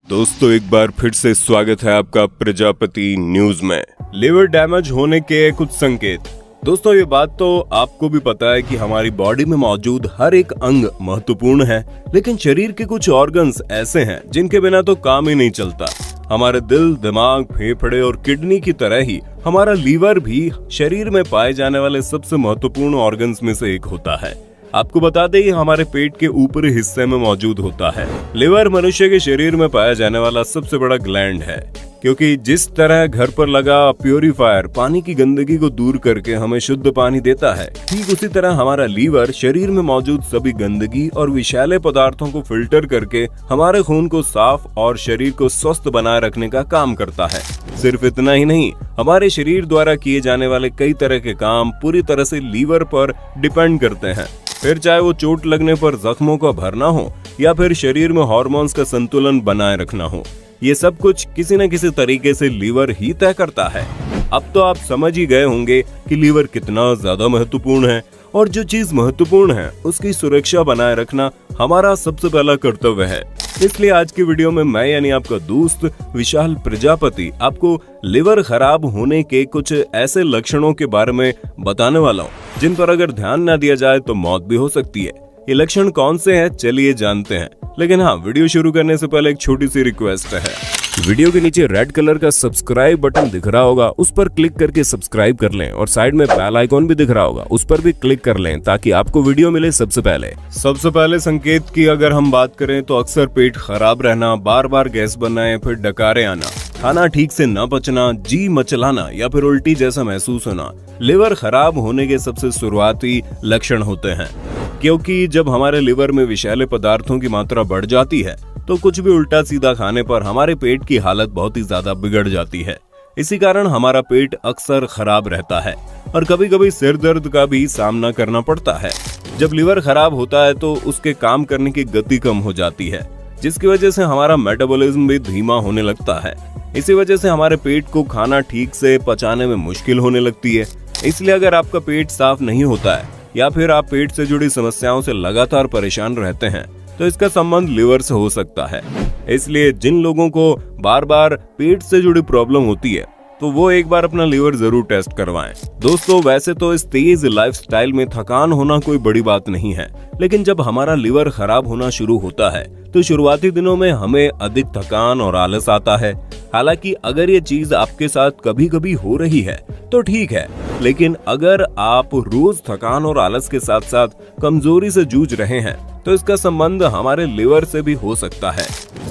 दोस्तों एक बार फिर से स्वागत है आपका प्रजापति न्यूज में। लिवर डैमेज होने के कुछ संकेत। दोस्तों ये बात तो आपको भी पता है कि हमारी बॉडी में मौजूद हर एक अंग महत्वपूर्ण है, लेकिन शरीर के कुछ ऑर्गन्स ऐसे हैं जिनके बिना तो काम ही नहीं चलता। हमारे दिल, दिमाग, फेफड़े और किडनी की तरह ही हमारा लीवर भी शरीर में पाए जाने वाले सबसे महत्वपूर्ण ऑर्गन्स में से एक होता है। आपको बता दें ये हमारे पेट के ऊपरी हिस्से में मौजूद होता है। लिवर मनुष्य के शरीर में पाया जाने वाला सबसे बड़ा ग्लैंड है, क्योंकि जिस तरह घर पर लगा प्यूरीफायर पानी की गंदगी को दूर करके हमें शुद्ध पानी देता है, ठीक उसी तरह हमारा लीवर शरीर में मौजूद सभी गंदगी और विषैले पदार्थों को फिल्टर करके हमारे खून को साफ और शरीर को स्वस्थ बनाए रखने का काम करता है। सिर्फ इतना ही नहीं, हमारे शरीर द्वारा किए जाने वाले कई तरह के काम पूरी तरह से लीवर पर डिपेंड करते हैं। फिर चाहे वो चोट लगने पर जख्मों का भरना हो या फिर शरीर में हार्मोन्स का संतुलन बनाए रखना हो, ये सब कुछ किसी न किसी तरीके से लीवर ही तय करता है। अब तो आप समझ ही गए होंगे कि लीवर कितना ज्यादा महत्वपूर्ण है, और जो चीज महत्वपूर्ण है उसकी सुरक्षा बनाए रखना हमारा सबसे पहला कर्तव्य है। इसलिए आज की वीडियो में मैं यानी आपका दोस्त विशाल प्रजापति आपको लिवर खराब होने के कुछ ऐसे लक्षणों के बारे में बताने वाला हूँ जिन पर अगर ध्यान न दिया जाए तो मौत भी हो सकती है। ये लक्षण कौन से हैं चलिए जानते हैं, लेकिन हाँ, वीडियो शुरू करने से पहले एक छोटी सी रिक्वेस्ट है। वीडियो के नीचे रेड कलर का सब्सक्राइब बटन दिख रहा होगा, उस पर क्लिक करके सब्सक्राइब कर लें, और साइड में बेल आइकॉन भी दिख रहा होगा, उस पर भी क्लिक कर लें ताकि आपको वीडियो मिले सबसे पहले संकेत की अगर हम बात करें तो अक्सर पेट खराब रहना, बार बार गैस बनना या फिर डकारे आना, खाना ठीक से न पचना, जी मचलाना या फिर उल्टी जैसा महसूस होना लिवर खराब होने के सबसे शुरुआती लक्षण होते हैं। क्योंकि जब हमारे लिवर में विषैले पदार्थों की मात्रा बढ़ जाती है तो कुछ भी उल्टा सीधा खाने पर हमारे पेट की हालत बहुत ही ज्यादा बिगड़ जाती है। इसी कारण हमारा पेट अक्सर खराब रहता है और कभी कभी सिर दर्द का भी सामना करना पड़ता है। जब लिवर खराब होता है तो उसके काम करने की गति कम हो जाती है, जिसकी वजह से हमारा मेटाबॉलिज्म भी धीमा होने लगता है। इसी वजह से हमारे पेट को खाना ठीक से पचाने में मुश्किल होने लगती है। इसलिए अगर आपका पेट साफ नहीं होता है या फिर आप पेट से जुड़ी समस्याओं से लगातार परेशान रहते हैं तो इसका संबंध लिवर से हो सकता है। इसलिए जिन लोगों को बार बार पेट से जुड़ी प्रॉब्लम होती है तो वो एक बार अपना लिवर जरूर टेस्ट करवाएं। दोस्तों वैसे तो इस तेज लाइफस्टाइल में थकान होना कोई बड़ी बात नहीं है, लेकिन जब हमारा लिवर खराब होना शुरू होता है तो शुरुआती दिनों में हमें अधिक थकान और आलस आता है। हालांकि अगर ये चीज आपके साथ कभी कभी हो रही है तो ठीक है, लेकिन अगर आप रोज थकान और आलस के साथ साथ कमजोरी से जूझ रहे हैं तो इसका संबंध हमारे लिवर से भी हो सकता है।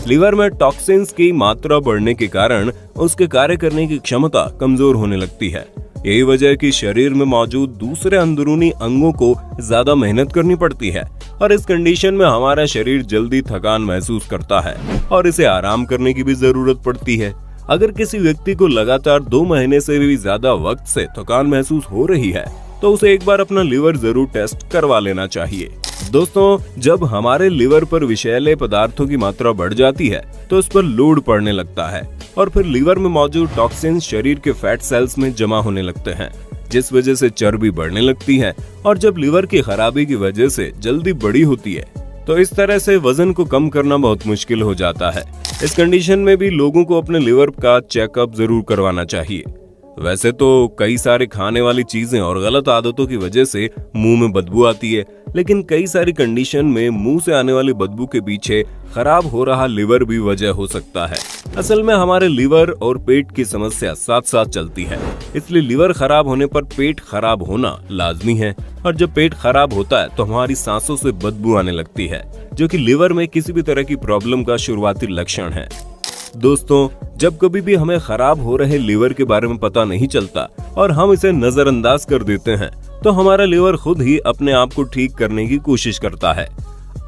लिवर में टॉक्सिन्स की मात्रा बढ़ने के कारण उसके कार्य करने की क्षमता कमजोर होने लगती है। यही वजह है कि शरीर में mौजूद दूसरे अंदरूनी अंगों को ज्यादा मेहनत करनी पड़ती है, और इस कंडीशन में हमारा शरीर जल्दी थकान महसूस करता है और इसे आराम करने की भी जरूरत पड़ती है। अगर किसी व्यक्ति को लगातार 2 महीने से भी ज्यादा वक्त से थकान महसूस हो रही है तो उसे एक बार अपना लिवर जरूर टेस्ट करवा लेना चाहिए। दोस्तों जब हमारे लिवर पर विषैले पदार्थों की मात्रा बढ़ जाती है तो उस पर लोड पड़ने लगता है, और फिर लिवर में मौजूद टॉक्सिन्स शरीर के फैट सेल्स में जमा होने लगते हैं, जिस वजह से चर्बी बढ़ने लगती है, और जब लिवर की खराबी की वजह से जल्दी बड़ी होती है तो इस तरह से वजन को कम करना बहुत मुश्किल हो जाता है। इस कंडीशन में भी लोगों को अपने लिवर का चेकअप जरूर करवाना चाहिए। वैसे तो कई सारे खाने वाली चीजें और गलत आदतों की वजह से मुंह में बदबू आती है, लेकिन कई सारी कंडीशन में मुंह से आने वाली बदबू के पीछे खराब हो रहा लिवर भी वजह हो सकता है। असल में हमारे लिवर और पेट की समस्या साथ साथ चलती है, इसलिए लिवर खराब होने पर पेट खराब होना लाजमी है, और जब पेट खराब होता है तो हमारी सांसों से बदबू आने लगती है, जो कि लिवर में किसी भी तरह की प्रॉब्लम का शुरुआती लक्षण है। दोस्तों जब कभी भी हमें खराब हो रहे लिवर के बारे में पता नहीं चलता और हम इसे नजरअंदाज कर देते हैं तो हमारा लिवर खुद ही अपने आप को ठीक करने की कोशिश करता है।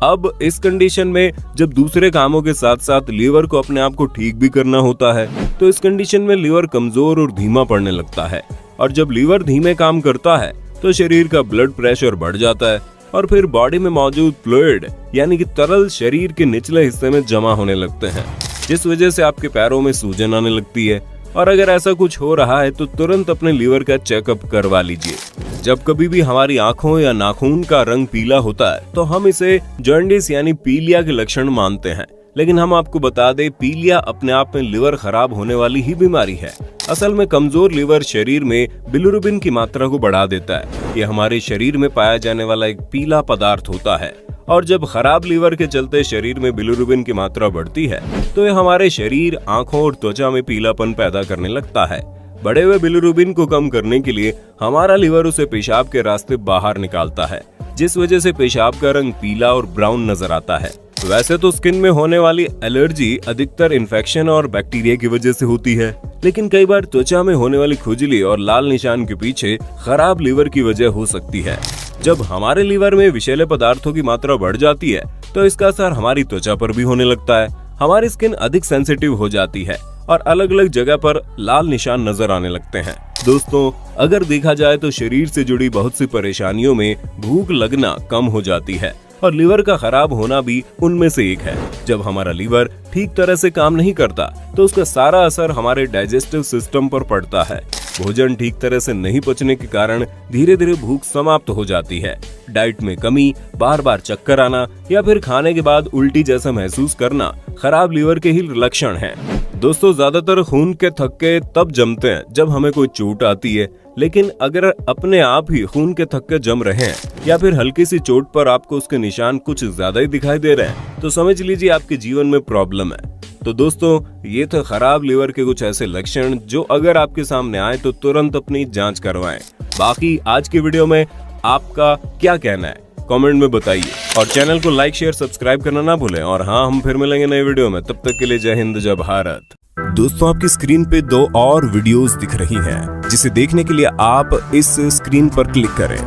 अब इस कंडीशन में जब दूसरे कामों के साथ साथ लिवर को अपने आप को ठीक भी करना होता है तो इस कंडीशन में लिवर कमजोर और धीमा पड़ने लगता है, और जब लिवर धीमे काम करता है तो शरीर का ब्लड प्रेशर बढ़ जाता है, और फिर बॉडी में मौजूद फ्लूइड यानी कि तरल शरीर के निचले हिस्से में जमा होने लगते हैं, जिस वजह से आपके पैरों में सूजन आने लगती है। और अगर ऐसा कुछ हो रहा है तो तुरंत अपने लीवर का चेकअप करवा लीजिए। जब कभी भी हमारी आंखों या नाखून का रंग पीला होता है तो हम इसे जॉन्डिस यानी पीलिया के लक्षण मानते हैं। लेकिन हम आपको बता दें, पीलिया अपने आप में लिवर खराब होने वाली ही बीमारी है। असल में कमजोर लिवर शरीर में बिलिरुबिन की मात्रा को बढ़ा देता है। ये हमारे शरीर में पाया जाने वाला एक पीला पदार्थ होता है, और जब खराब लीवर के चलते शरीर में बिलिरुबिन की मात्रा बढ़ती है तो ये हमारे शरीर, आंखों और त्वचा में पीलापन पैदा करने लगता है। बढ़े हुए बिलिरुबिन को कम करने के लिए हमारा लीवर उसे पेशाब के रास्ते बाहर निकालता है, जिस वजह से पेशाब का रंग पीला और ब्राउन नजर आता है। वैसे तो स्किन में होने वाली एलर्जी अधिकतर इन्फेक्शन और बैक्टीरिया की वजह से होती है, लेकिन कई बार त्वचा में होने वाली खुजली और लाल निशान के पीछे खराब लीवर की वजह हो सकती है। जब हमारे लीवर में विषैले पदार्थों की मात्रा बढ़ जाती है तो इसका असर हमारी त्वचा पर भी होने लगता है। हमारी स्किन अधिक सेंसिटिव हो जाती है और अलग अलग जगह पर लाल निशान नजर आने लगते हैं। दोस्तों, अगर देखा जाए तो शरीर से जुड़ी बहुत सी परेशानियों में भूख लगना कम हो जाती है और लीवर का खराब होना भी उनमें से एक है। जब हमारा लीवर ठीक तरह से काम नहीं करता तो उसका सारा असर हमारे डाइजेस्टिव सिस्टम पर पड़ता है। भोजन ठीक तरह से नहीं पचने के कारण धीरे धीरे भूख समाप्त हो जाती है। डाइट में कमी, बार बार चक्कर आना या फिर खाने के बाद उल्टी जैसा महसूस करना खराब लीवर के ही लक्षण हैं। दोस्तों, ज्यादातर खून के थक्के तब जमते हैं जब हमें कोई चोट आती है, लेकिन अगर अपने आप ही खून के थक्के जम रहे हैं या फिर हल्की सी चोट पर आपको उसके निशान कुछ ज्यादा ही दिखाई दे रहे हैं तो समझ लीजिए आपके जीवन में प्रॉब्लम है। तो दोस्तों, ये थे खराब लीवर के कुछ ऐसे लक्षण जो अगर आपके सामने आए तो तुरंत अपनी जांच करवाएं। बाकी आज की वीडियो में आपका क्या कहना है कमेंट में बताइए, और चैनल को लाइक, शेयर, सब्सक्राइब करना ना भूलें। और हाँ, हम फिर मिलेंगे नए वीडियो में, तब तक के लिए जय हिंद, जय भारत। दोस्तों, आपकी स्क्रीन पे 2 और वीडियोस दिख रही हैं, जिसे देखने के लिए आप इस स्क्रीन पर क्लिक करें।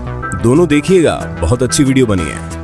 दोनों देखिएगा, बहुत अच्छी वीडियो बनी है।